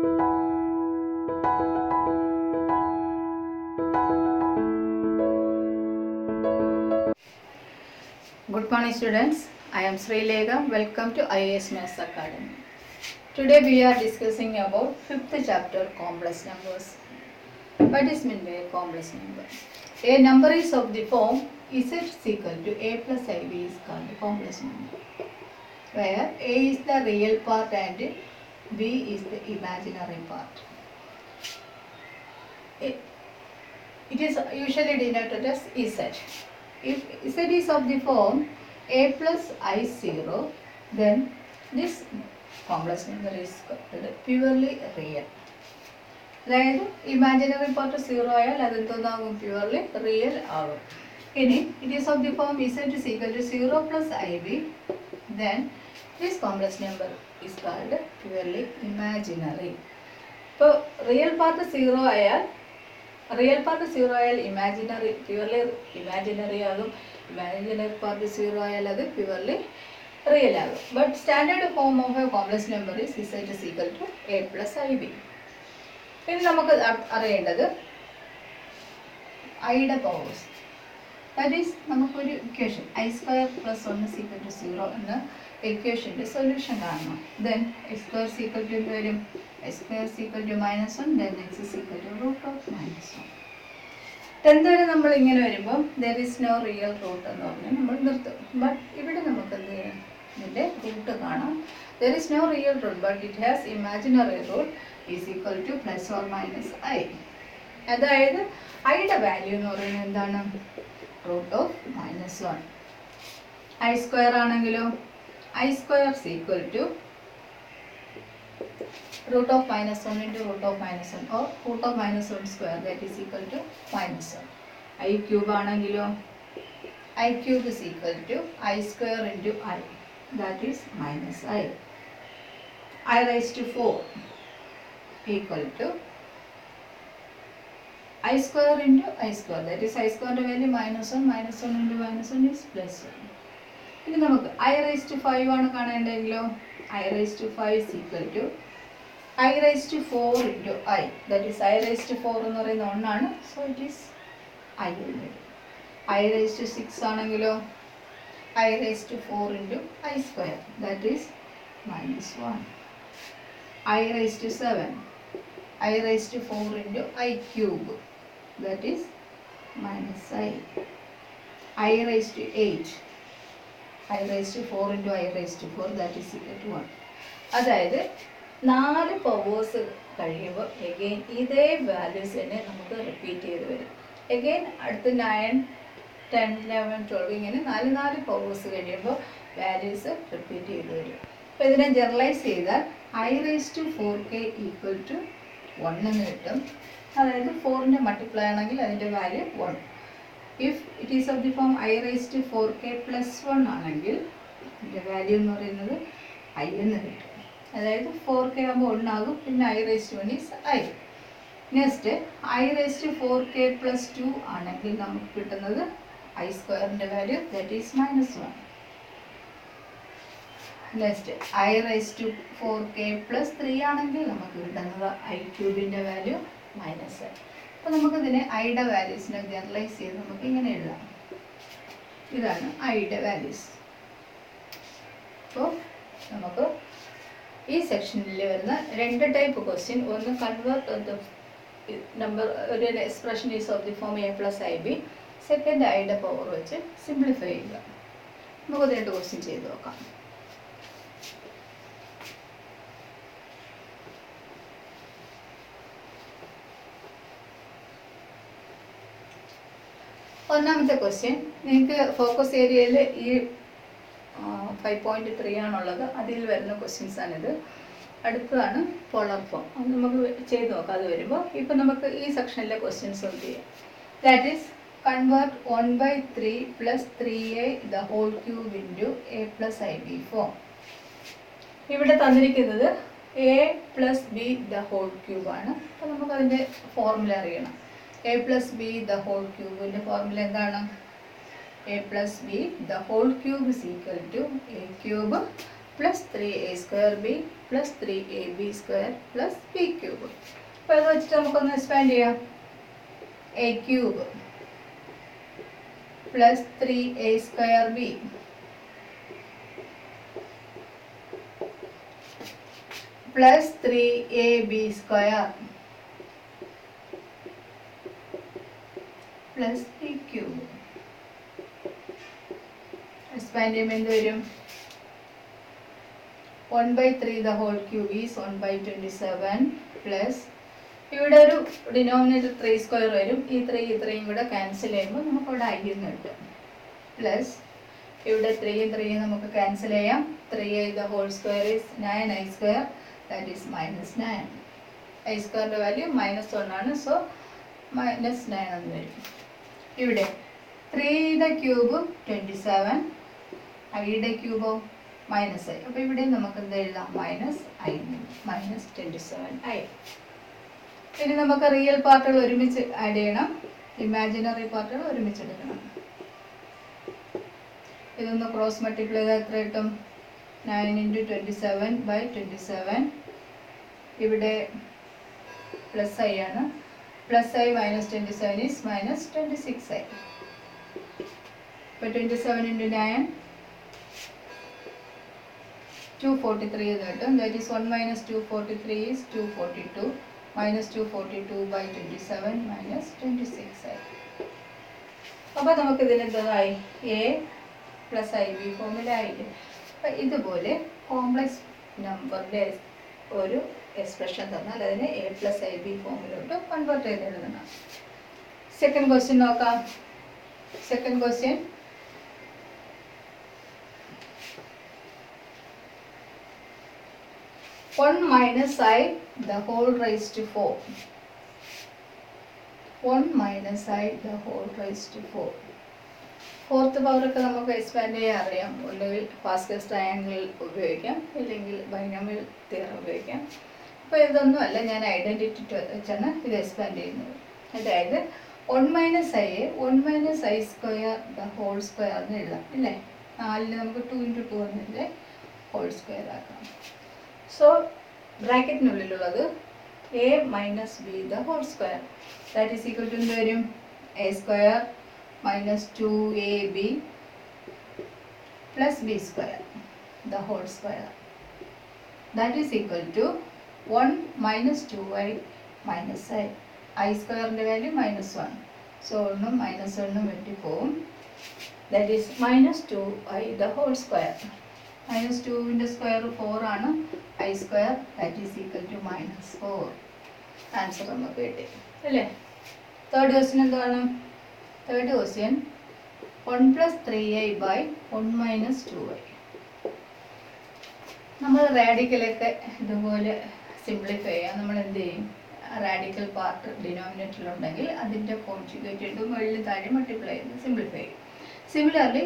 Good morning students, I am Sri Lega. Welcome to IAS Maths Academy. Today we are discussing about 5th chapter complex numbers. What is meant by a complex number? A number is of the form z is equal to a plus ib is called a complex number, where a is the real part and b is the imaginary part. It is usually denoted as z. If z is of the form a plus I0, then this complex number is purely real. അതായത് imaginary part 0 ആയാൽ അതെന്താകും purely real ആകും. ഇനി it is of the form z is equal to 0 plus ib, then this complex number is called purely imaginary. ഇപ്പോൾ real part 0 ആയാൽ imaginary purely imaginary ആകും. Imaginary part 0 ആയാൽ അത് purely real ആകും. But standard form of a complex number is z is equal to a plus ib. ഇനി നമുക്ക് അറിയേണ്ടത് ഐയുടെ പവേഴ്സ്. ദാറ്റ് ഈസ് നമുക്കൊരു equation I² + 1 is equal to 0 എന്ന ഇക്വേഷൻ്റെ സൊല്യൂഷൻ കാണണം. Then x² is equal to എന്ത് വരും? x² is equal to -1, then x is equal to √(-1). 10th വരെ നമ്മൾ ഇങ്ങനെ വരുമ്പോൾ there is no real root എന്ന് പറഞ്ഞ് നമ്മൾ നിർത്തും. ബട്ട് ഇവിടെ നമുക്ക് എന്ത് ചെയ്യണം? ഇതിൻ്റെ റൂട്ട് കാണാം. there is no real root but it has imaginary root is equal to ± i. അതായത് ഐയുടെ വാല്യൂ എന്ന് പറയുന്നത് എന്താണ്? √(-1). I² ആണെങ്കിലോ I² is equal to √(-1) into √(-1) or √(-1²), that is equal to -1. I³ ആണെങ്കിലോ I³ is equal to I² into I, that is -i. I⁴ equal to I² into I², that is I² ന്റെ value -1 into -1 is +1. ഇനി നമുക്ക് I⁵ ആണ് കാണേണ്ടതെങ്കിലോ I⁵ is equal to I⁴ into I, that is I⁴ എന്ന് പറയുന്ന 1 ആണ്, so it is I will be. I⁶ ആണെങ്കിലോ I⁴ into I², that is -1. I⁷, I⁴ into I³, that is -i. I⁸, I⁴ into I⁴, that is equal to 1. അതായത് 4 powers കഴിയുമ്പോൾ again ഇതേ values തന്നെ നമുക്ക് repeat ചെയ്ത് വരും. Again അടുത്ത് 9, 10, 11, 12 ഇങ്ങനെ 4 പവേഴ്സ് കഴിയുമ്പോൾ വാല്യൂസ് റിപ്പീറ്റ് ചെയ്ത് വരും. അപ്പോൾ ഇതിനെ ജനറലൈസ് ചെയ്താൽ I⁴k ഈക്വൽ ടു 1 എന്ന് കിട്ടും. അതായത് 4ൻ്റെ മൾട്ടിപ്ലൈ ആണെങ്കിൽ അതിൻ്റെ value 1. If it is of the form I⁴k + 1 ആണെങ്കിൽ അതിൻ്റെ വാല്യൂ എന്ന് പറയുന്നത് I എന്ന് കിട്ടും. അതായത് 4k ആകുമ്പോൾ 1 ആകും, പിന്നെ I⁴ is I. Next I⁴k + 2 ആണെങ്കിൽ നമുക്ക് കിട്ടുന്നത് I²ൻ്റെ value, that is -1. Next I⁴k + 3 ആണെങ്കിൽ നമുക്ക് കിട്ടുന്നത് I³ വാല്യൂ -i. അപ്പോൾ നമുക്കിതിനെ ഐയുടെ വാല്യൂസിനെ ജനറലൈസ് ചെയ്ത് നമുക്ക് ഇങ്ങനെ എഴുതാം. ഇതാണ് ഐയുടെ വാല്യൂസ്. അപ്പോൾ നമുക്ക് ഈ സെക്ഷനിൽ വരുന്ന 2 ടൈപ്പ് ക്വസ്റ്റ്യൻ, ഒന്ന് കൺവേർട്ട് ദ നമ്പർ, ഒരു expression is of the form a plus ib, second ഐയുടെ പവർ വെച്ച് സിംപ്ലിഫൈ ചെയ്യുക. നമുക്ക് 2 ക്വസ്റ്റ്യൻ ചെയ്ത് നോക്കാം. ഒന്നാമത്തെ ക്വസ്റ്റ്യൻ, നിങ്ങൾക്ക് ഫോക്കസ് ഏരിയയിൽ ഈ 5.3 ആണുള്ളത്, അതിൽ വരുന്ന ക്വസ്റ്റ്യൻസ് ആണിത്. അടുത്തതാണ് പോളർ ഫോം, അത് നമുക്ക് ചെയ്ത് നോക്കാം. അത് വരുമ്പോൾ ഇപ്പം നമുക്ക് ഈ സെക്ഷനിലെ ക്വസ്റ്റ്യൻസ് ഒന്ന് ചെയ്യാം. That is convert 1/3 + 3a the whole cube into a plus ib form. ഇവിടെ തന്നിരിക്കുന്നത് a + b the whole cube ആണ്. അപ്പോൾ നമുക്കതിൻ്റെ ഫോർമുല അറിയണം. a plus b the whole cube ന്റെ ഫോർമുല എന്താണ്? a plus b the whole cube is equal to a cube plus 3a square b plus 3ab square plus b cube. അപ്പോൾ ഇത് വെച്ചിട്ട് നമുക്കൊന്ന് എക്സ്പാൻഡ് ചെയ്യാം. a cube plus 3a square b plus 3ab square plus b cube. Expand ചെയ്യുമ്പോൾ എന്ത് വരും? 1/3 the whole cube is 1/27 plus ഇവിടെ ഒരു ഡിനോമിനേറ്റർ 3 സ്ക്വയർ വരും. ഈ 3 ഇത്രയും കൂടെ ക്യാൻസൽ ചെയ്യുമ്പോൾ നമുക്ക് ഇവിടെ I എന്ന് കിട്ടും. പ്ലസ് ഇവിടെ 3 3 നമുക്ക് ക്യാൻസൽ ചെയ്യാം. 3i the whole square is 9i square, that is -9. I സ്ക്വയറിൻ്റെ വാല്യൂ -1 ആണ്. സോ -9 എന്ന് വരും. ഇവിടെ 3യുടെ ക്യൂബ് 27, ഐയുടെ ക്യൂബോ -i. അപ്പോൾ ഇവിടെ നമുക്ക് എന്ത് എഴുതാം? -i -27i. ഇനി നമുക്ക് റിയൽ പാർട്ടുകൾ ഒരുമിച്ച് ആഡ് ചെയ്യണം, ഇമാജിനറി പാർട്ടുകൾ ഒരുമിച്ച് എടുക്കണം. ഇതൊന്ന് ക്രോസ് മൾട്ടിപ്ലൈ ചെയ്താൽ എത്ര കിട്ടും? 9 × 27/27. ഇവിടെ +i ആണ്. +i -27 is -26i. അപ്പോൾ 27 × 9 243 എന്ന് കിട്ടും. That is 1 - 243 is 242. -242/27 -26i. അപ്പോൾ നമുക്ക് ഇതിനെന്തായി? a + ib ഫോമിൽ ആയില്ലേ? അപ്പോൾ ഇതുപോലെ കോംപ്ലക്സ് നമ്പറിൻ്റെ ഒരു എക്സ്പ്രഷൻ തന്നാൽ അതിനെ a + ib ഫോമിലോട്ട് കൺവേർട്ട് ചെയ്ത് എഴുതണം. സെക്കൻഡ് ക്വസ്റ്റ്യൻ നോക്കാം. Second question, (1 - i the whole raised to 4). 1 - i the whole raised to 4. Fourth പവറൊക്കെ നമുക്ക് എക്സ്പാൻഡ് ചെയ്യാൻ അറിയാം. ഒന്നുകിൽ പാസ്കൽസ് ട്രയാങ്കിൾ ഉപയോഗിക്കാം, ഇല്ലെങ്കിൽ ബൈനോമിയൽ തിയറം ഉപയോഗിക്കാം. അപ്പോൾ ഇതൊന്നുമല്ല, ഞാൻ ഐഡൻറ്റിറ്റി വെച്ചാണ് ഇത് എക്സ്പാൻഡ് ചെയ്യുന്നത്. അതായത് 1 - i 1 - i square the whole square എന്ന് എഴുതാം, ഇല്ലേ? 4 നമുക്ക് 2 × 2 എന്നതിൻ്റെ ഹോൾ സ്ക്വയർ ആക്കാം. സോ ബ്രാക്കറ്റിനുള്ളിലുള്ളത് a - b the whole square, that is equal to എന്ത് വരും? a square minus 2ab plus b square the whole square, that is equal to 1 - 2i minus i. I സ്ക്വയറിൻ്റെ വാല്യൂ -1, സോ ഒന്നും -1 വെട്ടിപ്പോവും. that is -2i the whole square. -2ൻ്റെ square 4 ആണ്. I square, that is equal to -4. Answer നമുക്ക് കിട്ടി, അല്ലേ? Third question എന്താണ്? Third question, 1 + 3i/1 - 2i. നമ്മൾ റാഡിക്കലൊക്കെ ഇതുപോലെ സിംപ്ലിഫൈ ചെയ്യാം. നമ്മൾ എന്ത് ചെയ്യും? റാഡിക്കൽ പാർട്ട് ഡിനോമിനേറ്ററിലുണ്ടെങ്കിൽ അതിൻ്റെ കോൺജുഗേറ്റ് ഇട്ട് മുകളിൽ താഴെ മൾട്ടിപ്ലൈ ചെയ്ത് സിംപ്ലിഫൈ ചെയ്യും. സിമിലർലി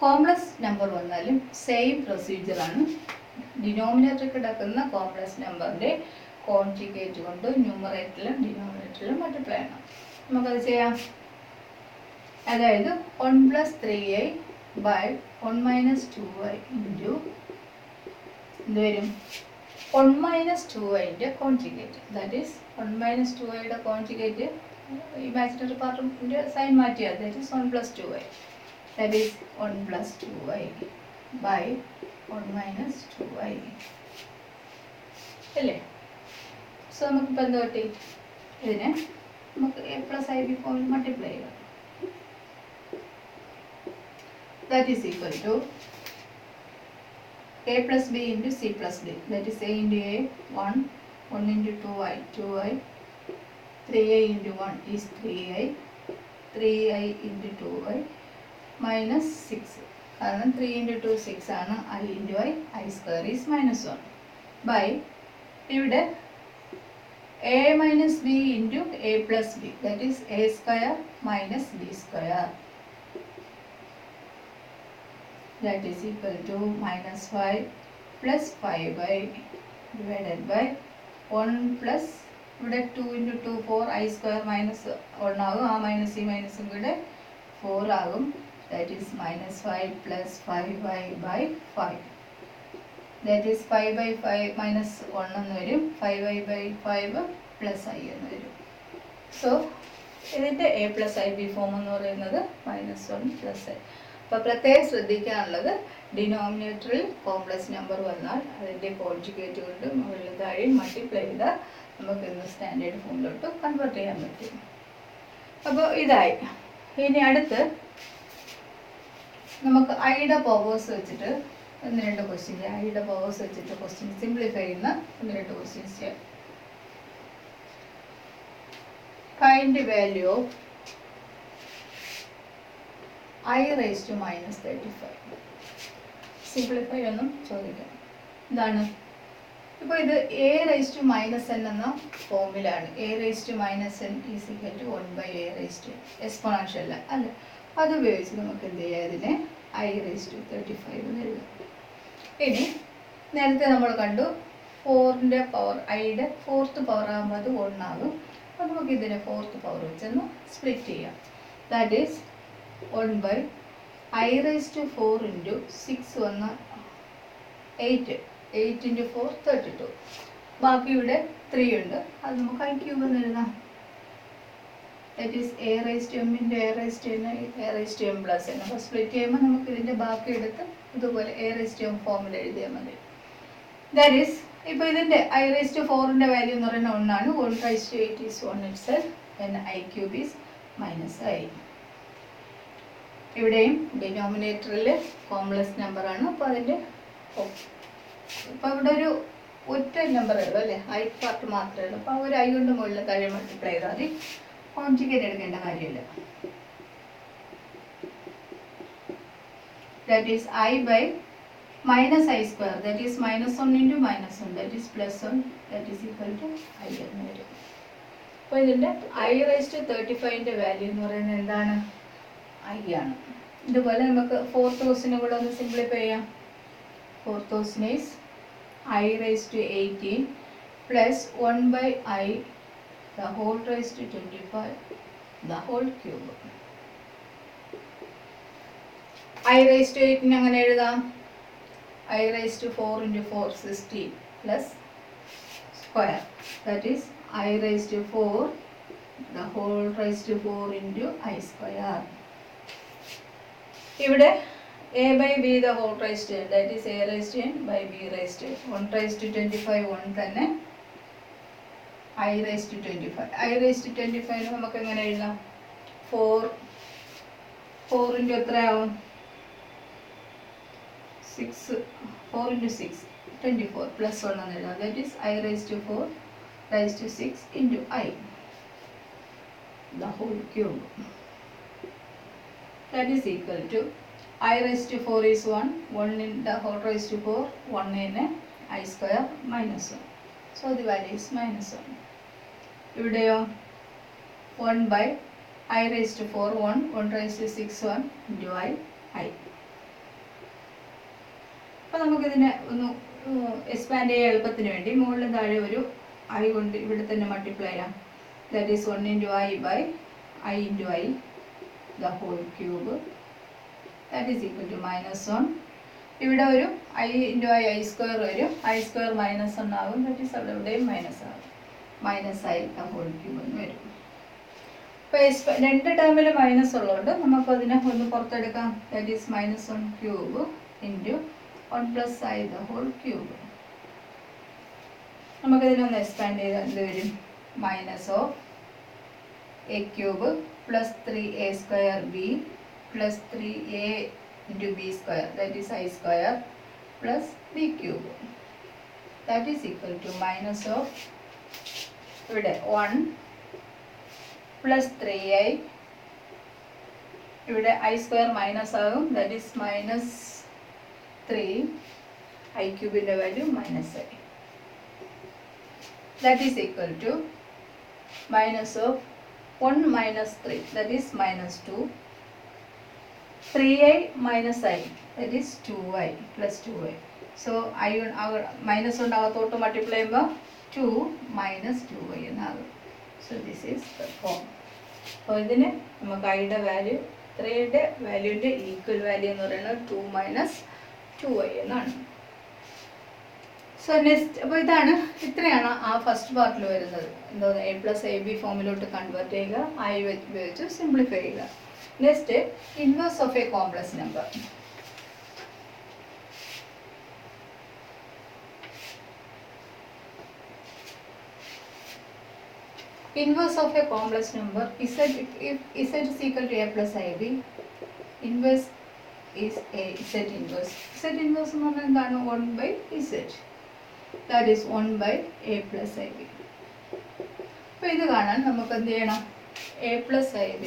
കോംപ്ലക്സ് നമ്പർ വന്നാലും സെയിം പ്രൊസീജിയറാണ്. ഡിനോമിനേറ്റർ കിടക്കുന്ന കോംപ്ലക്സ് നമ്പറിൻ്റെ കോൺജുഗേറ്റ് കൊണ്ട് ന്യൂമറേറ്ററിലും ഡിനോമിനേറ്ററിലും മൾട്ടിപ്ലൈ ചെയ്യണം. നമുക്കത് ചെയ്യാം. അതായത് 1 + 3i/1 - 2i ഇൻറ്റു എന്ത് വരും? 1 - 2iൻ്റെ കോൺജുഗേറ്റ്, ദാറ്റ് ഈസ് 1 - 2iയുടെ കോൺജുഗേറ്റ് ഇമാജിനറി പാർട്ടിൻ്റെ സൈൻ മാറ്റിയാൽ, ദാറ്റ് is 1 + 2i, that is 1 + 2i/1 - 2i, അല്ലേ? സോ നമുക്കിപ്പോൾ എന്താ കിട്ടി? ഇതിനെ നമുക്ക് a + ib ഫോമിൽ മൾട്ടിപ്ലൈ ചെയ്യാം. that is equal to a + b × c + d, that is a × a 1, 1 × 2i 2i, 3i × 1 is 3i, 3i × 2i -6, കാരണം 3 × 2 6 ആണ്. I × i square is -1 by ഇവിടെ a - b × a + b, that is a square - b square, that is equal to -5 + 5i divided by 1 plus ഇവിടെ 2 × 2 4, i square -1 ആകും. ആ minus ഈ മൈനസും കൂടെ 4 ആകും. That is -5 + 5i/5. That is 5/5 minus 1 എന്ന് വരും. 5i/5 പ്ലസ് ഐ എന്ന് വരും. സോ ഇതിൻ്റെ A plus i B form എന്ന് പറയുന്നത് -1 പ്ലസ് ഐ. അപ്പോൾ പ്രത്യേകം ശ്രദ്ധിക്കാനുള്ളത് ഡിനോമിനേറ്ററിൽ കോംപ്ലക്സ് നമ്പർ വന്നാൽ അതിൻ്റെ കോൺജുഗേറ്റ് കൊണ്ട് മുകളിൽ താഴെയും മൾട്ടിപ്ലൈ ചെയ്താൽ നമുക്ക് ഇന്ന് സ്റ്റാൻഡേർഡ് ഫോമിലോട്ട് കൺവേർട്ട് ചെയ്യാൻ പറ്റും. അപ്പോൾ ഇതായി. ഇനി അടുത്ത് നമുക്ക് ഐയുടെ പവേഴ്സ് വെച്ചിട്ട് 1-2 ക്വസ്റ്റ്യൻസ്, ഐയുടെ പവേഴ്സ് വെച്ചിട്ട് ക്വസ്റ്റ്യൻ സിംപ്ലിഫൈ ചെയ്യുന്ന 1-2 ക്വസ്റ്റ്യൻസ് ചെയ്യാം. Find value of I raised to -35. Simplify ഒന്നും ചോദിക്കാം. എന്താണ് ഇപ്പോൾ ഇത് a raised to -n എന്ന ഫോമിലാണ്. a raised to -n is equal to 1/a raised to exponential അല്ല. അത് ഉപയോഗിച്ച് നമുക്ക് എന്ത് ചെയ്യാം, ഇതിനെ I raised to 35 എന്ന് എഴുതാം. ഇനി നേരത്തെ നമ്മൾ കണ്ടു 4ൻ്റെ പവർ, ഐയുടെ 4th പവർ ആകുമ്പോൾ അത് 1 ആകും. അപ്പോൾ നമുക്ക് ഇതിനെ 4th പവർ വെച്ചൊന്ന് സ്പ്ലിറ്റ് ചെയ്യാം. That is 1/i raised to 4 into 6 വന്ന 8 into 4 32. ബാക്കി ഇവിടെ 3 ഉണ്ട്, അത് നമുക്ക് i ക്യൂബ് എന്ന് എഴുതാം. That is a raised to m into a raised to n, a raised to m plus n. അപ്പോൾ സ്പ്ലിറ്റ് ചെയ്യുമ്പോൾ നമുക്ക് ഇതിൻ്റെ ബാക്കി എടുത്ത് ഇതുപോലെ a raised to m ഫോമിൽ എഴുതിയാൽ മതി. ദാറ്റ് ഈസ് ഇപ്പോൾ ഇതിൻ്റെ i raised to 4ൻ്റെ വാല്യൂ എന്ന് പറയുന്നത് 1 ആണ്. 1 raised to 8 is 1 itself, then i cube is -i. ഇവിടെയും ഡിനോമിനേറ്ററിൽ കോംപ്ലക്സ് നമ്പറാണ്. അപ്പോൾ അതിൻ്റെ ഇപ്പോൾ ഇവിടെ ഒരു ഒറ്റ നമ്പർ ഉള്ളൂ അല്ലേ, ഐ പാർട്ട് മാത്രമേ ഉള്ളൂ. അപ്പോൾ ഒരു ഐ കൊണ്ട് മുകളിൽ താഴെ മൾട്ടിപ്ലൈ ചെയ്താൽ മതി, കോൺജുഗേറ്റ് എടുക്കേണ്ട കാര്യമില്ല. That is i/-i², that is -1 into -1, that is +1, that is equal to i എന്ന് വരും. അപ്പോൾ ഇതിൻ്റെ i raised to 35ൻ്റെ വാല്യൂ എന്ന് പറയുന്നത് എന്താണ്, i ആണ്. ഇതുപോലെ നമുക്ക് 4th ക്വസ്റ്റിനെ കൂടെ ഒന്ന് സിംപ്ലിഫൈ ചെയ്യാം. 4th question is i raised to 18 plus 1/i the whole raised to 25 the whole cube. i raised to 18 അങ്ങനെ എഴുതാം. i raised to 4 into 4 60 plus square, that is i raised to 4 the whole raised to 4 into i square. ഇവിടെ a/b the whole raised to n, that is a raised to n by b raised to n. 1 raised to 25 1 തന്നെ, i raised to 25. i raised to 25 നമുക്ക് എങ്ങനെ എഴുതാം, 4 into എത്രയാവും, 6, 4 into 6 24 plus 1 എന്ന് എഴുതാം. that is i raised to 4 raised to 6 into i the whole cube. That is equal to i raised to 4 is 1 in the whole raised to 4, 1 in i square -1. So the value is -1. ഇവിടെയോ 1/i raised to 4 1 raised to 6 1 into i. അപ്പോൾ നമുക്കിതിനെ ഒന്ന് expand ചെയ്യാൻ എളുപ്പത്തിന് വേണ്ടി മുകളിലും താഴെ ഒരു i കൊണ്ട് ഇവിടെ തന്നെ മൾട്ടിപ്ലൈ ചെയ്യാം. That is 1 into i/i into i the whole cube, that is equal to -1. ഇവിടെ ഒരു i into i square വരും, i square -1 ആകും, that is അവിടെ ഇവിടെയും മൈനസ് ആകും, -i the whole cube എന്ന് വരും. അപ്പോൾ രണ്ട് ടേമിൽ മൈനസ് ഉള്ളതുകൊണ്ട് നമുക്കതിനെ ഒന്ന് പുറത്തെടുക്കാം. that is -1 cube into 1 plus i the whole cube. നമുക്കിതിനൊന്ന് എക്സ്പാൻഡ് ചെയ്താൽ എന്ത് വരും, -a cube plus 3a square b plus 3a into b square, that is i square plus b cube, that is equal to minus of ഇവിടെ 1 plus 3i, ഇവിടെ i square minus ആകും, that is -3 i cube value -i, that is equal to minus of 1 minus 3, that is -2, 3i minus i, that is 2i plus 2i. So i minus കൊണ്ട് അകത്തോട്ട് multiply ചെയ്യുമ്പോൾ 2 minus 2i എന്നാകും. So this is the form. അപ്പോൾ ഇതിന് നമുക്ക് ഐയുടെ value 3യുടെ വാല്യൂവിൻ്റെ equal value എന്ന് പറയുന്നത് 2 minus 2i എന്നാണ്. സോ നെക്സ്റ്റ്, അപ്പോൾ ഇതാണ്, ഇത്രയാണ് ആ ഫസ്റ്റ് പാർട്ടിൽ വരുന്നത്. എന്താ എ പ്ലസ് എ ബി ഫോമിലോട്ട് കൺവേർട്ട് ചെയ്യുക, ഐ ഉപയോഗിച്ച് സിംപ്ലിഫൈ ചെയ്യുക. Next, inverse of a complex number. Inverse of a complex number, z, if z is equal to a plus ib, inverse is a z inverse. Z inverse എന്ന് പറഞ്ഞാൽ എന്താണ്? 1 by z. That is 1 by a plus ib. അപ്പോൾ ഇത് കാണാൻ നമുക്ക് എന്ത് ചെയ്യണം? a plus ib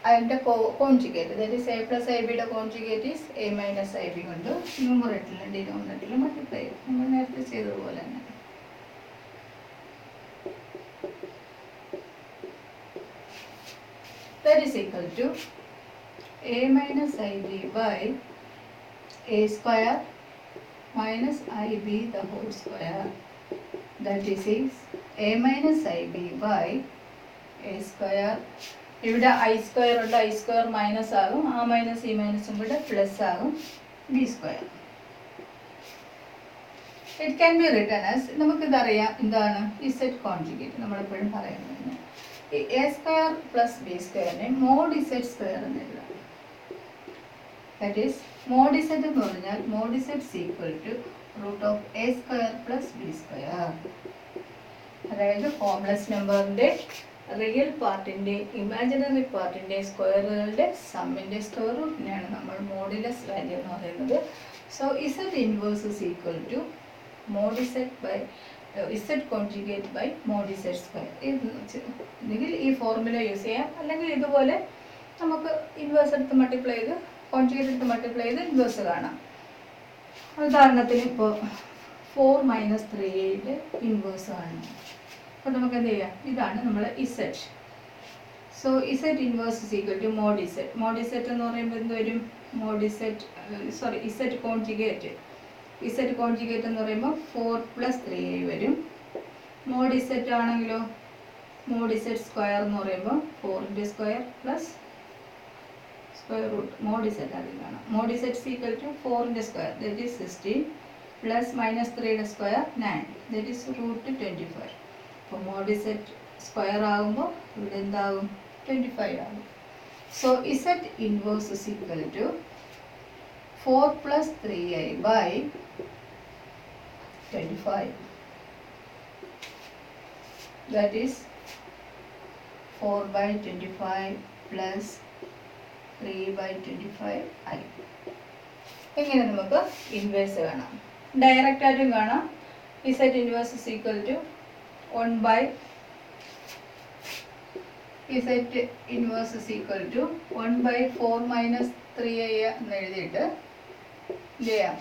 അതിൻ്റെ conjugate, that is a plus i ബിയുടെ conjugate is a minus i b കൊണ്ട് ന്യൂമറേറ്ററിലും ഡിനോമിനേറ്ററിലും മൾട്ടിപ്ലൈ ചെയ്യും, നമ്മൾ നേരത്തെ ചെയ്തതുപോലെ തന്നെ. That is equal to a minus ib by a square minus ib the whole square. That is a minus ib by a square. ഇവിടെ i square ഉണ്ട്, i square minus ആകും, ആ മൈനസ് ഈ മൈനസും കൂടെ പ്ലസ് ആകും, b square. It can be written as, നമുക്കിതറിയാം എന്താണ് ഇസെറ്റ് കോൺജുഗേറ്റ്, നമ്മളെപ്പോഴും പറയുന്നത് എ സ്ക്വയർ പ്ലസ് ബി സ്ക്വയറിനെ മോഡ് ഇസെറ്റ് സ്ക്വയർ എന്ന് എഴുതാം. ദാറ്റ് ഈസ് മോഡ് ഇസെറ്റ് എന്ന് പറഞ്ഞാൽ mod z equal to root of A square plus B square. അതായത് കോംപ്ലക്സ് നമ്പറിൻ്റെ റിയൽ പാർട്ടിൻ്റെ ഇമാജിനറി പാർട്ടിൻ്റെ സ്ക്വയറുകളുടെ സമ്മിൻ്റെ സ്ക്വയർ റൂട്ടിനെയാണ് നമ്മൾ മോഡുലസ് വാല്യൂ എന്ന് പറയുന്നത്. So z inverse is equal to mod z by z conjugate by mod z square. അല്ലെങ്കിൽ ഈ ഫോർമുല യൂസ് ചെയ്യാം, അല്ലെങ്കിൽ ഇതുപോലെ നമുക്ക് ഇൻവേഴ്സ് എടുത്ത് മൾട്ടിപ്ലൈ ചെയ്ത് കോൺജുഗേറ്റ് എടുത്ത് മൾട്ടിപ്ലൈ ചെയ്ത് ഇൻവേഴ്സ് കാണാം. ഉദാഹരണത്തിന് ഇപ്പോൾ 4 മൈനസ് 3യുടെ ഇൻവേഴ്സ് കാണണം. അപ്പോൾ നമുക്ക് എന്ത് ചെയ്യാം? ഇതാണ് നമ്മൾ ഇസെറ്റ്. So z inverse is equal to mod ഇസെറ്റ്. Mode z എന്ന് പറയുമ്പോൾ എന്ത് വരും? Mode ഇസെറ്റ് ഇസെറ്റ് conjugate. ഇസെറ്റ് കോൺജുഗേറ്റ് എന്ന് പറയുമ്പോൾ 4 പ്ലസ് 3 വരും. മോഡ് ഇസെറ്റ് ആണെങ്കിലോ മോഡ് ഇസെറ്റ് സ്ക്വയർ എന്ന് പറയുമ്പോൾ 4ൻ്റെ square plus square root mod z അതിൽ കാണാം. മോഡ് ഇസെറ്റ് ഈക്വൽ ടു 4ൻ്റെ square that is 16 plus minus 3യുടെ സ്ക്വയർ 9 ദറ്റ് ഈസ് റൂട്ട് 25. അപ്പോൾ മോഡ് ഇസെറ്റ് സ്ക്വയർ ആകുമ്പോൾ ഇവിടെ എന്താകും? 25 ആകും. So z inverse is equal to 4 plus 3i by 25. That is 4 by 25 plus 3 by 25i. ഇങ്ങനെ നമുക്ക് inverse കാണാം. ഡയറക്റ്റ് ആയിട്ടും കാണാം. Z inverse is equal to 1 by z inverse is equal to 1 by 4 minus 3i എന്ന് എഴുതിയിട്ട് ചെയ്യാം.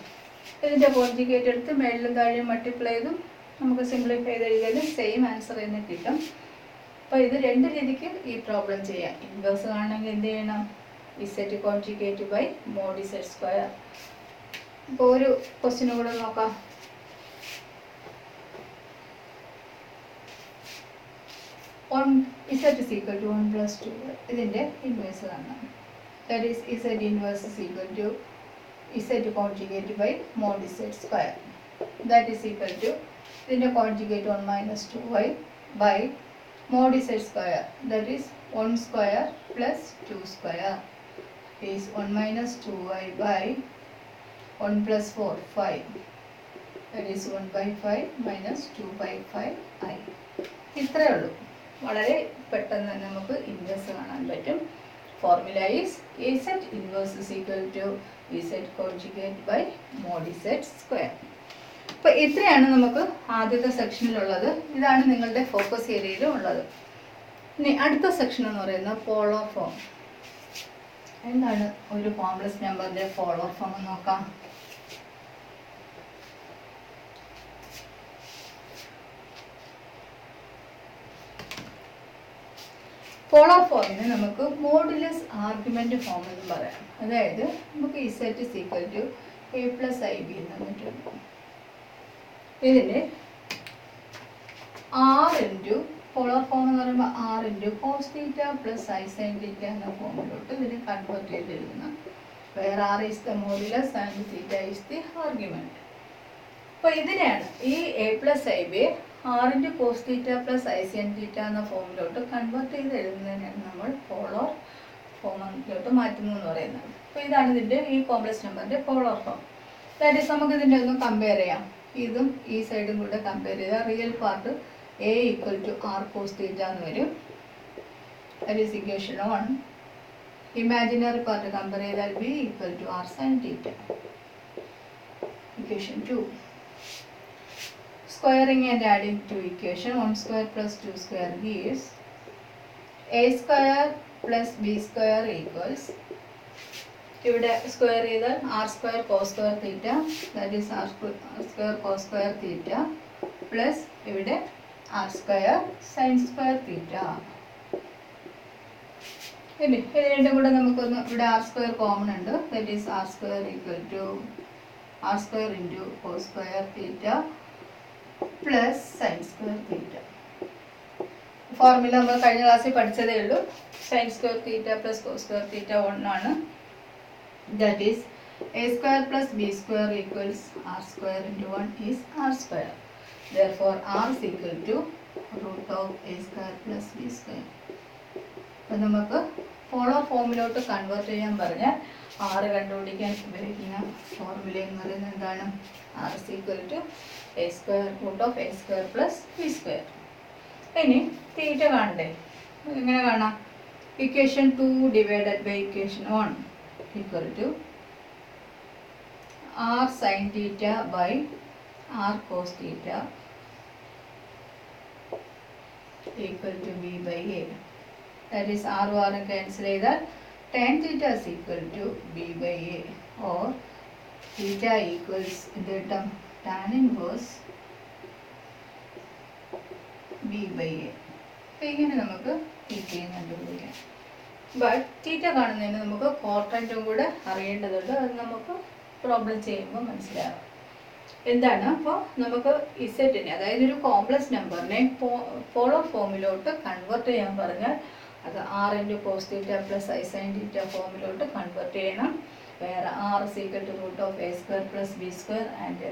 ഇതിൻ്റെ conjugate എടുത്ത് മേളിലും താഴെയും മൾട്ടിപ്ലൈ ചെയ്തും നമുക്ക് സിംപ്ലിഫൈ ചെയ്ത് എഴുതിയാലും സെയിം ആൻസർ തന്നെ കിട്ടും. അപ്പോൾ ഇത് രണ്ട് രീതിക്ക് ഈ പ്രോബ്ലം ചെയ്യാം. ഇൻവേഴ്സ് കാണണമെങ്കിൽ എന്ത് ചെയ്യണം? Z conjugate by mod z square. ഇപ്പോൾ ഒരു ക്വസ്റ്റ്യനും കൂടെ നോക്കാം. Z is equal to 1 plus 2. ഇതിൻ്റെ ഇൻവേഴ്സ് കാണണം. That is z inverse is equal to z conjugate by mod z square. That is equal to ഇതിൻ്റെ conjugate 1 minus 2y by mod z square that is 1 square plus 2 square is 1 minus 2y by 1 plus 4 5. That is 1 by 5 minus 2 by 5i. ഇത്രയേ ഉള്ളൂ. വളരെ പെട്ടെന്ന് തന്നെ നമുക്ക് inverse കാണാൻ പറ്റും. Formula is z inverse is equal to z conjugate by mod z square. അപ്പോൾ ഇത്രയാണ് നമുക്ക് ആദ്യത്തെ സെക്ഷനിലുള്ളത്. ഇതാണ് നിങ്ങളുടെ ഫോക്കസ് ഏരിയയിലും ഉള്ളത്. ഇനി അടുത്ത സെക്ഷൻ എന്ന് പറയുന്നത് പോളർ ഫോം. എന്താണ് ഒരു കോംപ്ലക്സ് നമ്പറിൻ്റെ പോളർ ഫോം എന്ന് നോക്കാം. പോളർ ഫോമിന് നമുക്ക് മോഡുലസ് ആർഗ്യുമെന്റ് ഫോം എന്ന് പറയാം. അതായത് നമുക്ക് z is equal to a plus i b എന്ന് പറഞ്ഞിട്ടുണ്ട്. ഇതിന് ആർ ഇൻറ്റു പോളർ ഫോം എന്ന് പറയുമ്പോൾ r into cos theta plus I sine theta എന്ന ഫോമിലോട്ട് ഇതിന് കൺവേർട്ട് ചെയ്ത് എഴുതുന്ന where r is the modulus and theta is the argument. അപ്പോൾ ഇതിനെയാണ് ഈ a plus i b r into cos theta plus I sine theta എന്ന ഫോമിലോട്ട് കൺവേർട്ട് ചെയ്ത് എഴുതുന്നതിനാണ് നമ്മൾ പോളർ ഫോമിലോട്ട് മാറ്റുന്നു എന്ന് പറയുന്നത്. അപ്പോൾ ഇതാണ് ഇതിൻ്റെ ഈ കോംപ്ലക്സ് നമ്പറിൻ്റെ പോളർ ഫോം. ദാറ്റ് ഈസ് നമുക്ക് ഇതിൻ്റെ ഒന്ന് കമ്പയർ ചെയ്യാം. ഇതും ഈ സൈഡും കൂടെ കമ്പയർ ചെയ്താൽ real part a equal to r cos theta എന്ന് വരും. That is equation 1. Imaginary part compare ചെയ്താൽ b equal to R sine theta. Equation 2. Squaring and adding to equation 1 square plus 2 square gives a square plus b square equals, ഇവിടെ square ചെയ്താൽ r square cos square theta, that is R square cos square theta plus ഇവിടെ r square sine square theta. ഇനി ഇത് രണ്ടും കൂടെ നമുക്കൊന്ന് ഇവിടെ r square common ഉണ്ട്, that is R square equal to r square into cos square theta plus sine square theta. Formula നമ്മൾ കഴിഞ്ഞ ക്ലാസ്സിൽ പഠിച്ചതേ ഉള്ളൂ. Sine square theta plus cos square theta 1 ആണ്. That is a square plus B square equals R square into 1 is R square. Therefore R is equal to root of A square plus B square. അപ്പം നമുക്ക് pallor ഫോമിലോട്ട് convert ചെയ്യാൻ പറഞ്ഞാൽ ആറ് കണ്ടുപിടിക്കാൻ ഉപയോഗിക്കുന്ന formula എന്ന് പറയുന്നത് എന്താണ്? R is equal to A square root of A square plus B square. ഇനി തീറ്റ കാണണ്ടേ? എങ്ങനെ കാണാം? Equation 2 divided by equation 1 equal to R sine theta by R cos theta equal to B by A. That is R ആറും cancel ചെയ്താൽ tan theta is equal to b by a, or theta equals the term tan inverse b by a. അപ്പോൾ ഇങ്ങനെ നമുക്ക് തീറ്റയും കണ്ടുപിടിക്കാം. But തീറ്റ കാണുന്നതിന് നമുക്ക് കോർട്ടൻറ്റും കൂടെ അറിയേണ്ടതുണ്ട്. അത് നമുക്ക് പ്രോബ്ലം ചെയ്യുമ്പോൾ മനസ്സിലാകും. എന്താണ്? അപ്പോൾ നമുക്ക് ഇസെറ്റിനെ, അതായത് ഒരു കോംപ്ലക്സ് നമ്പറിനെ പോളർ ഫോമിലോട്ട് കൺവേർട്ട് ചെയ്യാൻ പറഞ്ഞാൽ അത് r into cos theta plus I sine theta ഫോമിലോട്ട് കൺവേർട്ട് ചെയ്യണം. വേറെ r is equal to root of A square plus B square and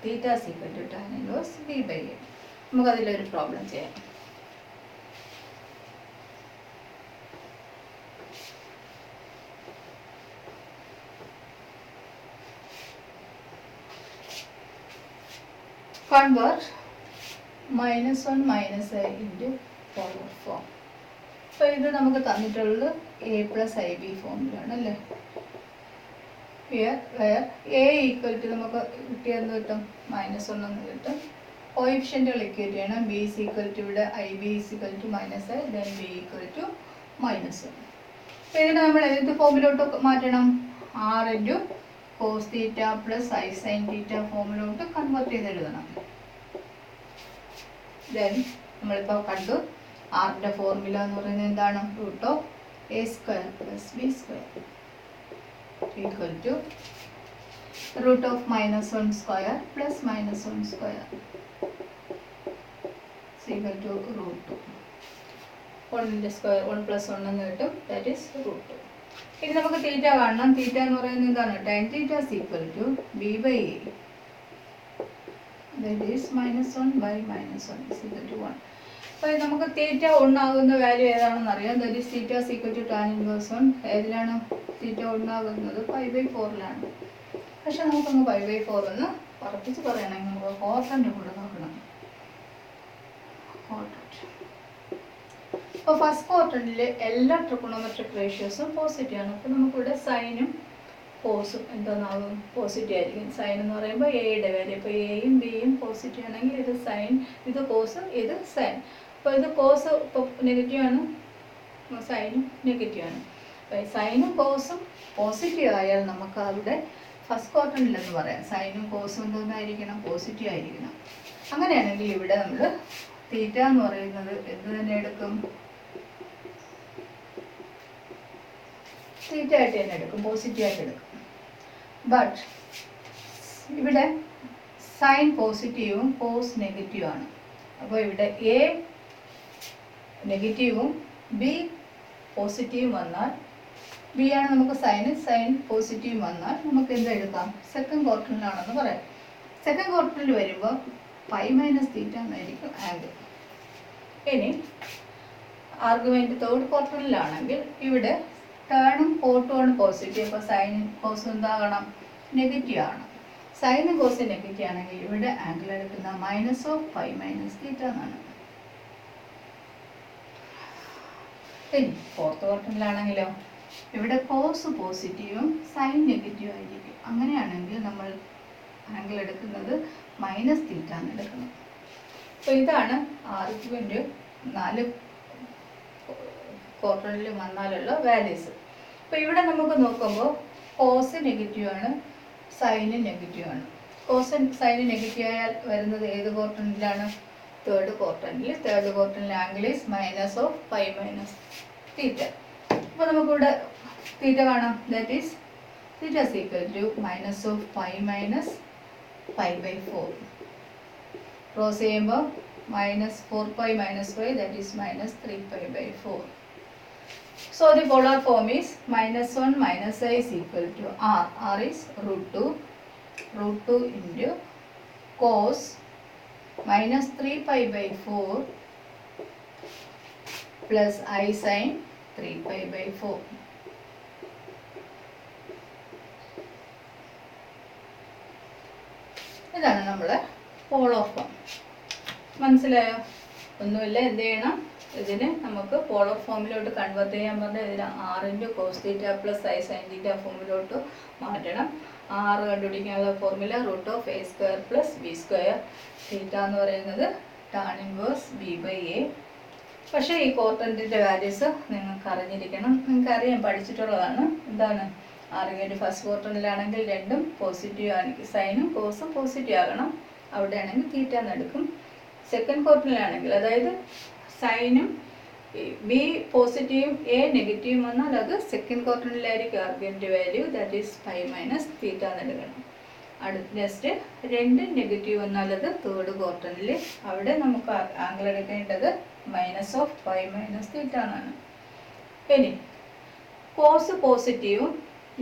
theta is equal to tan inverse b by a. നമുക്കതിലൊരു problem ചെയ്യാം. Convert -1 minus I into polar form. അപ്പോൾ ഇത് നമുക്ക് തന്നിട്ടുള്ളത് A plus i B ഫോമിലാണ് അല്ലേ? Where A equal to നമുക്ക് കിട്ടിയെന്ന് കിട്ടും -1 എന്ന് കിട്ടും. കോയിഫിഷ്യൻറ്റുകൾ ഇക്വേറ്റ് ചെയ്യണം. ബി ഈസ് ഈക്വൽ ടു ഇവിടെ i b is equal to -i, then b equal to -1. അപ്പോൾ ഇതിനെ നമ്മൾ ഏത് ഫോമിലോട്ട് മാറ്റണം? R into cos theta plus I sine theta ഫോമിലോട്ട് കൺവേർട്ട് ചെയ്ത് എഴുതണം. ദെൻ നമ്മളിപ്പോൾ കണ്ടു ആറിൻ്റെ ഫോർമുല എന്ന് പറയുന്നത് എന്താണ്? Root of A square plus B square equal to root of -1 square plus -1 square equal to root 2. 1ൻ്റെ സ്ക്വയർ 1 + 1 എന്ന് കിട്ടും. That is root 2. ഇനി നമുക്ക് തീറ്റ കാണണം. തീറ്റ എന്ന് പറയുന്നത് എന്താണ്? tan theta is equal to b by a. That is -1 by -1 is equal to 1. അപ്പോൾ നമുക്ക് തീറ്റ 1 ആകുന്ന വാല്യൂ ഏതാണെന്ന് അറിയാം. That is theta is equal to tan inverse 1. ഏതിലാണ് തീറ്റ 1 ആകുന്നത്? π/4ലാണ്. പക്ഷെ നമുക്കൊന്ന് π/4 ഒന്ന് ഉറപ്പിച്ച് പറയണമെങ്കിൽ നമുക്ക് കോർട്ടൻ്റെ കൂടെ നോക്കണം. കോർട്ടൻ. അപ്പോൾ ഫസ്റ്റ് ക്വാർട്ടറിൽ എല്ലാ ട്രിഗണോമെട്രിക് റേഷ്യോസും പോസിറ്റീവ് ആണ്. അപ്പോൾ നമുക്കിവിടെ സൈനും കോസും എന്താകും? പോസിറ്റീവ് ആയിരിക്കും. സൈൻ എന്ന് പറയുമ്പോൾ എയുടെ വാല്യൂ. അപ്പോൾ എയും ബിയും പോസിറ്റീവ് ആണെങ്കിൽ ഇത് സൈൻ, ഇത് കോസ്, ഇത് സൈൻ. അപ്പോൾ ഇത് കോസ് ഇപ്പോൾ നെഗറ്റീവ് ആണ്, സൈനും നെഗറ്റീവ് ആണ്. അപ്പോൾ സൈനും കോസും പോസിറ്റീവ് ആയാൽ നമുക്ക് അവിടെ ഫസ്റ്റ് ക്വാർട്ടറിലെന്ന് പറയാം. സൈനും കോസും എന്തൊന്നായിരിക്കണം? പോസിറ്റീവ് ആയിരിക്കണം. അങ്ങനെയാണെങ്കിൽ ഇവിടെ നമ്മൾ തീറ്റ എന്ന് പറയുന്നത് എന്ത് തന്നെ എടുക്കും? തീറ്റ ആയിട്ട് തന്നെ എടുക്കും, പോസിറ്റീവ് ആയിട്ട് എടുക്കും. ബട്ട് ഇവിടെ സൈൻ പോസിറ്റീവും കോസ് നെഗറ്റീവാണ്. അപ്പോൾ ഇവിടെ എ നെഗറ്റീവും ബി പോസിറ്റീവും വന്നാൽ, ബി ആണ് നമുക്ക് സൈൻ പോസിറ്റീവ് വന്നാൽ നമുക്ക് എന്തെടുക്കാം? സെക്കൻഡ് ക്വാർട്ടറിലാണെന്ന് പറയാം. സെക്കൻഡ് ക്വാർട്ടറിൽ വരുമ്പോൾ പൈ മൈനസ് തീറ്റ എന്നായിരിക്കും ആംഗിൾ. ഇനി ആർഗ്യുമെന്റ് തേർഡ് ക്വാർട്ടറിലാണെങ്കിൽ ഇവിടെ ടേണും കോട്ടുമാണ് പോസിറ്റീവ്. അപ്പോൾ സൈൻ കോസ് എന്താകണം? നെഗറ്റീവ് ആണ്. സൈനും കോസ് നെഗറ്റീവ് ആണെങ്കിൽ ഇവിടെ ആംഗിൾ എടുക്കുന്ന minus of pi minus theta എന്നാണ്. ഇനി ഫോർത്ത് ക്വാർട്ടറിലാണെങ്കിലോ ഇവിടെ കോസ് പോസിറ്റീവും സൈൻ നെഗറ്റീവ് ആയിരിക്കും. അങ്ങനെയാണെങ്കിൽ നമ്മൾ ആംഗിൾ എടുക്കുന്നത് മൈനസ് തീറ്റ എന്ന് എടുക്കണം. അപ്പോൾ ഇതാണ് ആർഗ്യുമെന്റ് 4 ക്വാർട്ടറിൽ വന്നാലുള്ള വാല്യൂസ്. അപ്പോൾ ഇവിടെ നമുക്ക് നോക്കുമ്പോൾ കോസ് നെഗറ്റീവ് ആണ്, സൈന് നെഗറ്റീവ് ആണ്. കോസ് സൈന് നെഗറ്റീവ് ആയാൽ വരുന്നത് ഏത് ക്വാർട്ടറിലാണ്? തേർഡ് ക്വാർട്ടറിൽ. തേർഡ് ക്വാർട്ടറിൽ angle is minus of pi minus theta. അപ്പോൾ നമുക്കിവിടെ തീറ്റ കാണാം. That is theta is equal to minus of pi minus pi by 4. Cross ചെയ്യുമ്പോൾ minus 4 pi minus 5, that is minus 3 pi by 4. So the polar form is minus 1 minus I is equal to R. R is root 2 into cos minus 3 pi by 4 plus I sin 3 pi by 4. ഇതാണ് നമ്മുടെ pallor form. മനസ്സിലായോ? ഒന്നുമില്ല, എന്ത് ചെയ്യണം, ഇതിന് നമുക്ക് pallor ഫോമിലോട്ട് convert ചെയ്യാൻ പറഞ്ഞാൽ ഇതിന് r into cos theta plus I sine theta ഫോമിലോട്ട് മാറ്റണം. ആറ് കണ്ടുപിടിക്കാനുള്ള formula root of A square plus B square. Theta എന്ന് പറയുന്നത് tan inverse b by a. പക്ഷേ ഈ കോട്ടൻറ്റിൻ്റെ വാല്യൂസ് നിങ്ങൾക്ക് അറിഞ്ഞിരിക്കണം. നിങ്ങൾക്ക് അറിയാൻ പഠിച്ചിട്ടുള്ളതാണ്. എന്താണ്? ആർഗ്യുമെൻറ്റ് ഫസ്റ്റ് ക്വാർട്ടറിലാണെങ്കിൽ രണ്ടും പോസിറ്റീവ് ആണെങ്കിൽ സൈനും കോസും പോസിറ്റീവ് ആകണം. അവിടെയാണെങ്കിൽ തീറ്റ എന്നെടുക്കും. സെക്കൻഡ് ക്വാർട്ടറിലാണെങ്കിൽ, അതായത് സൈനും ബി പോസിറ്റീവും എ നെഗറ്റീവും വന്നാൽ അത് സെക്കൻഡ് ക്വാർട്ടറിലായിരിക്കും argument value, that is pi minus theta എന്നെടുക്കണം. നെക്സ്റ്റ് രണ്ടും നെഗറ്റീവ് വന്നാൽ അത് തേർഡ് ക്വാർട്ടറിൽ. അവിടെ നമുക്ക് ആംഗിൾ എടുക്കേണ്ടത് minus of pi minus theta എന്നാണ്. ഇനി കോസ് പോസിറ്റീവും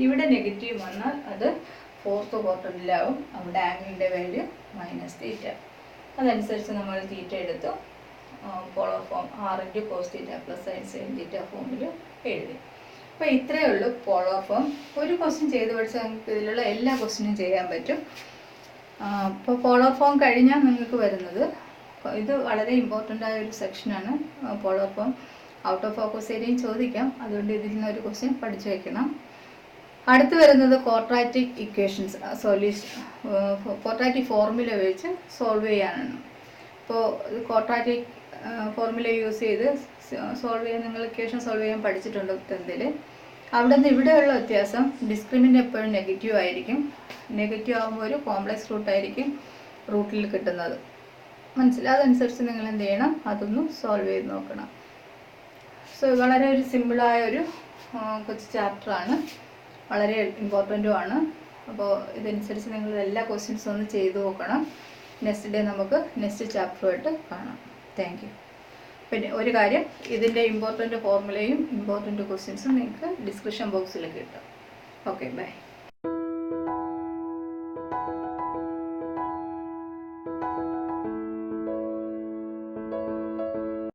ഇവിടെ നെഗറ്റീവ് വന്നാൽ അത് ഫോർത്ത് ക്വാർട്ടറിലാവും. അവിടെ ആംഗിളിൻ്റെ വാല്യൂ മൈനസ് തീറ്റ. അതനുസരിച്ച് നമ്മൾ തീറ്റ എടുത്തു polar form R into cos theta plus I sine theta ഫോമിൽ എഴുതി. അപ്പോൾ ഇത്രയേ ഉള്ളൂ പോളർ ഫോം. ഒരു ക്വസ്റ്റ്യൻ ചെയ്ത് പഠിച്ചാൽ നിങ്ങൾക്ക് ഇതിലുള്ള എല്ലാ ക്വസ്റ്റ്യനും ചെയ്യാൻ പറ്റും. അപ്പോൾ പോളർ ഫോം കഴിഞ്ഞാൽ നിങ്ങൾക്ക് വരുന്നത്, ഇത് വളരെ ഇമ്പോർട്ടൻ്റ് ആയ ഒരു സെക്ഷനാണ് pallor form. Out of focus ഏരിയയും ചോദിക്കാം, അതുകൊണ്ട് ഇതിൽ നിന്ന് ഒരു ക്വസ്റ്റ്യൻ പഠിച്ചു വയ്ക്കണം. അടുത്ത് വരുന്നത് ക്വാഡ്രാറ്റിക് ഇക്വേഷൻസ് ക്വാഡ്രാറ്റിക് ഫോർമുല ഉപയോഗിച്ച് സോൾവ് ചെയ്യാനാണ്. അപ്പോൾ ക്വാഡ്രാറ്റിക് ഫോർമുല യൂസ് ചെയ്ത് സോൾവ് ചെയ്യാൻ നിങ്ങൾ ഇക്വേഷൻ സോൾവ് ചെയ്യാൻ പഠിച്ചിട്ടുണ്ട് 10th. അവിടെ നിന്ന് ഇവിടെയുള്ള വ്യത്യാസം, ഡിസ്ക്രിമിനൻ്റ് എപ്പോഴും നെഗറ്റീവ് ആയിരിക്കും. നെഗറ്റീവ് ആകുമ്പോൾ ഒരു കോംപ്ലക്സ് റൂട്ടായിരിക്കും റൂട്ടിൽ കിട്ടുന്നത്. മനസ്സിലായി? അതനുസരിച്ച് നിങ്ങൾ എന്ത് ചെയ്യണം, അതൊന്നും സോൾവ് ചെയ്ത് നോക്കണം. സോ വളരെ ഒരു സിമ്പിളായ ഒരു കൊച്ചു ചാപ്റ്ററാണ്, വളരെ ഇമ്പോർട്ടൻറ്റുമാണ്. അപ്പോൾ ഇതനുസരിച്ച് നിങ്ങൾ എല്ലാ ക്വസ്റ്റ്യൻസും ഒന്ന് ചെയ്തു നോക്കണം. നെക്സ്റ്റ് ഡേ നമുക്ക് നെക്സ്റ്റ് ചാപ്റ്ററുമായിട്ട് കാണാം. Thank you. പിന്നെ ഒരു കാര്യം, ഇതിൻ്റെ ഇമ്പോർട്ടൻറ്റ് ഫോർമുലയും ഇമ്പോർട്ടൻറ്റ് ക്വസ്റ്റ്യൻസും നിങ്ങൾക്ക് ഡിസ്ക്രിപ്ഷൻ ബോക്സിൽ കിട്ടും. Okay, by.